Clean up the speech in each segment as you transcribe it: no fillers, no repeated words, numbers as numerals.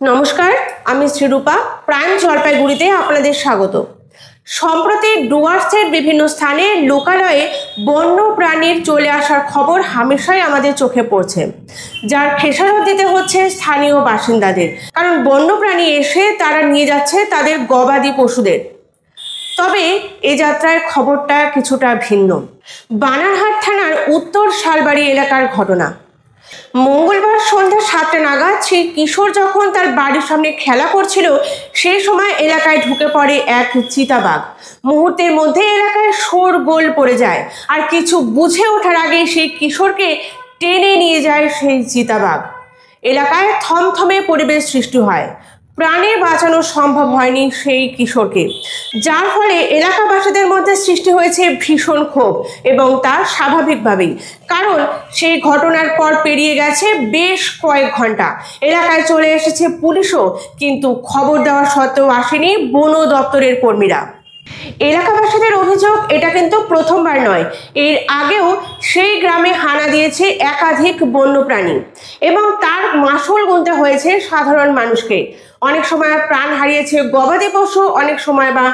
নমস্কার, আমি শ্রীরূপা। প্রাইম জলপাইগুড়িতে আপনাদের স্বাগত। সম্প্রতি ডুয়ার্সের বিভিন্ন স্থানে লোকালয়ে বন্য প্রাণীর চলে আসার খবর হামেশাই আমাদের চোখে পড়ছে, যার খেসারত দিতে হচ্ছে স্থানীয় বাসিন্দাদের। কারণ বন্য প্রাণী এসে তারা নিয়ে যাচ্ছে তাদের গবাদি পশুদের। তবে এ যাত্রায় খবরটা কিছুটা ভিন্ন। বানারহাট থানার উত্তর শালবাড়ি এলাকার ঘটনা। মঙ্গলবার সন্ধ্যা 7টা নাগাদ সেই কিশোর যখন তার বাড়ির সামনে খেলা করছিল, সেই সময় এলাকায় ঢুকে পড়ে এক চিতাবাঘ। মুহূর্তের মধ্যে এলাকায় শোরগোল পড়ে যায়, আর কিছু বুঝে ওঠার আগে সেই কিশোরকে টেনে নিয়ে যায় সেই চিতাবাঘ। এলাকায় থমথমে পরিবেশ সৃষ্টি হয়। প্রাণে বাঁচানো সম্ভব হয়নি সেই কিশোরকে, যার ফলে এলাকাবাসীদের মধ্যে সৃষ্টি হয়েছে ভীষণ ক্ষোভ, এবং তা স্বাভাবিকভাবেই। কারণ সেই ঘটনার পর পেরিয়ে গেছে বেশ কয়েক ঘন্টা। এলাকায় চলে এসেছে পুলিশও, কিন্তু খবর দেওয়া সত্ত্বেও আসেনি বন দপ্তরের কর্মীরা। এলাকাবাসীদের অভিযোগ, এটা কিন্তু প্রথমবার নয়, এর আগেও সেই গ্রামে হানা দিয়েছে একাধিক বন্যপ্রাণী, এবং তার মাসুল গুনতে হয়েছে সাধারণ মানুষকে। অনেক সময় প্রাণ হারিয়েছে গবাদি পশু, অনেক সময় বা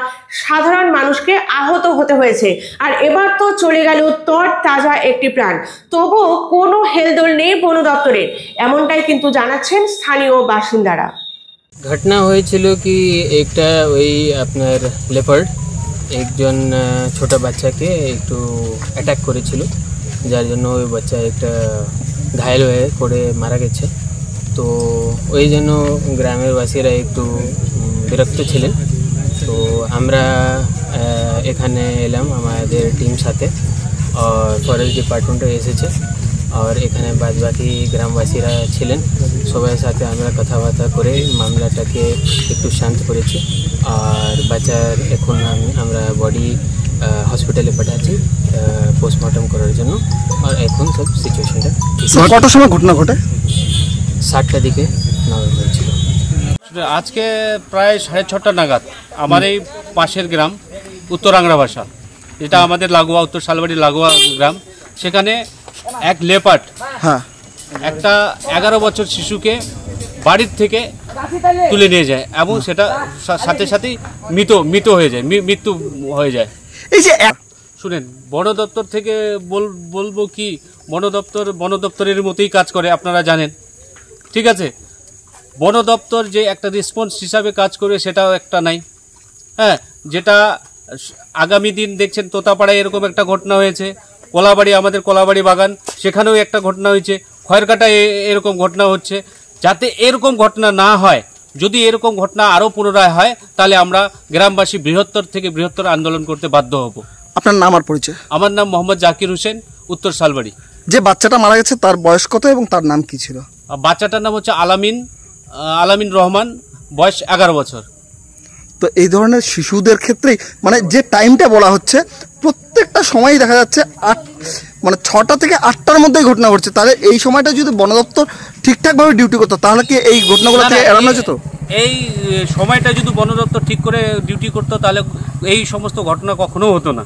সাধারণ মানুষকে আহত হতে হয়েছে। আর এবার তো চলে গেল তর তাজা একটি প্রাণ। তবুও কোনো হেলদোল নেই বন দপ্তরের, এমনটাই কিন্তু জানাচ্ছেন স্থানীয় বাসিন্দারা। ঘটনা হয়েছিল কি, একটা ওই আপনার লেপার্ড একজন ছোট বাচ্চাকে একটু অ্যাটাক করেছিল, যার জন্য ওই বাচ্চা একটা ঘায়েল হয়ে পড়ে মারা গেছে। তো ওই জন্য গ্রামের বাসীরা একটু বিরক্ত ছিলেন। তো আমরা এখানে এলাম আমাদের টিম সাথে, আর ফরেস্ট ডিপার্টমেন্টও এসেছে, আর এখানে বাদবাকি গ্রামবাসীরা ছিলেন। সবার সাথে আমরা কথাবার্তা করে মামলাটাকে একটু শান্ত করেছি, আর বাচ্চার এখন আমরা বডি হসপিটালে পাঠাচ্ছি পোস্টমর্টম করার জন্য। আর এখন সব সিচুয়েশনটা কটার সময় ঘটনা ঘটে? 7টার দিকে নভেম্বর হয়েছিল। আজকে প্রায় 6:30 নাগাদ আমার এই পাশের গ্রাম উত্তর আংরাভাষা, যেটা আমাদের লাগোয়া উত্তর শালবাড়ির লাগোয়া গ্রাম, সেখানে এক লেপার্ড একটা 11 বছর শিশুকে বাড়ির থেকে তুলে নিয়ে যায়, এবং সেটা সাথে সাথেই মৃত হয়ে যায়, মৃত্যু হয়ে যায়। এই যে শুনেন, বন দপ্তর থেকে বলবো কি, বন দপ্তরের মতোই কাজ করে, আপনারা জানেন, ঠিক আছে। বন দপ্তর যে একটা রেসপন্স হিসাবে কাজ করে সেটাও একটা নাই। হ্যাঁ, যেটা আগামী দিন দেখছেন তোতাপাড়ায় এরকম একটা ঘটনা হয়েছে, কলাবাড়ি, আমাদের কলাবাড়ি বাগান, সেখানেও একটা ঘটনা হয়েছে, খয়েরকাটায় এরকম ঘটনা হচ্ছে। যাতে এরকম ঘটনা না হয়, যদি এরকম ঘটনা আরও পুনরায় হয়, তাহলে আমরা গ্রামবাসী বৃহত্তর থেকে বৃহত্তর আন্দোলন করতে বাধ্য হব। আপনার নাম আর পরিচয়? আমার নাম মোহাম্মদ জাকির হোসেন, উত্তর শালবাড়ি। যে বাচ্চাটা মারা গেছে তার বয়স কত এবং তার নাম কি ছিল? বাচ্চাটার নাম হচ্ছে আলামিন রহমান, বয়স 11 বছর। তো এই ধরনের শিশুদের ক্ষেত্রেই মানে যে টাইমটা বলা হচ্ছে, প্রত্যেকটা সময়ই দেখা যাচ্ছে 6টা থেকে 8টার মধ্যেই ঘটনা ঘটছে। তাহলে এই সময়টা যদি বন দপ্তর ঠিকঠাকভাবে ডিউটি করতো, তাহলে কি এই ঘটনাগুলো থেকে এড়ানো যেত? এই সময়টা যদি বন দপ্তর ঠিক করে ডিউটি করতো, তাহলে এই সমস্ত ঘটনা কখনো হতো না।